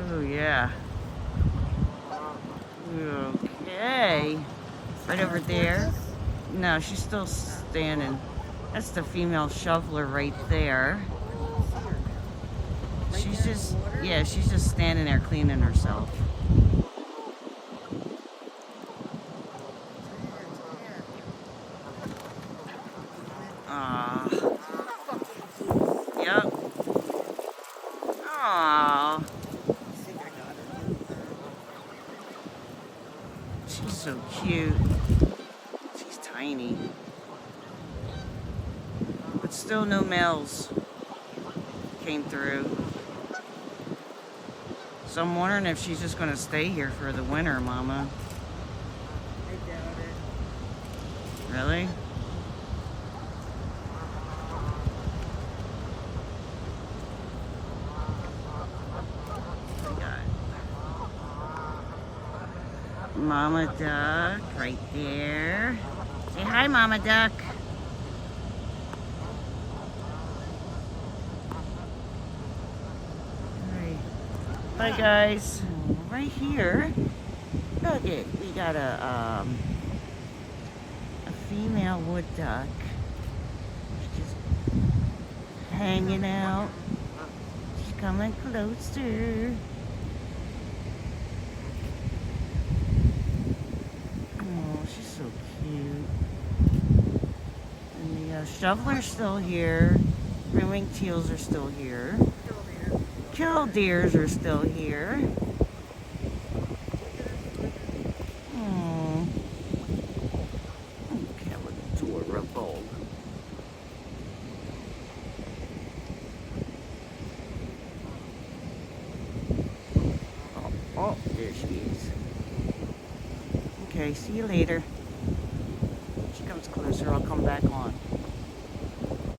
Oh, yeah. Okay. Right over there. No, she's still standing. That's the female shoveler right there. She's just, yeah, she's just standing there cleaning herself. Aww. Yep. Aww. She's so cute. She's tiny. But still no males came through. So I'm wondering if she's just going to stay here for the winter, Mama. I doubt it. Really? We got Mama Duck right there. Say hi, Mama Duck. Hi guys, right here, look it, we got a female wood duck. She's just hanging out. She's coming closer. Oh, she's so cute. And the shoveler's still here. Ring teals are still here. Killdeers are still here. Oh, okay, adorable. Oh, there she is. Okay, see you later. She comes closer, I'll come back on.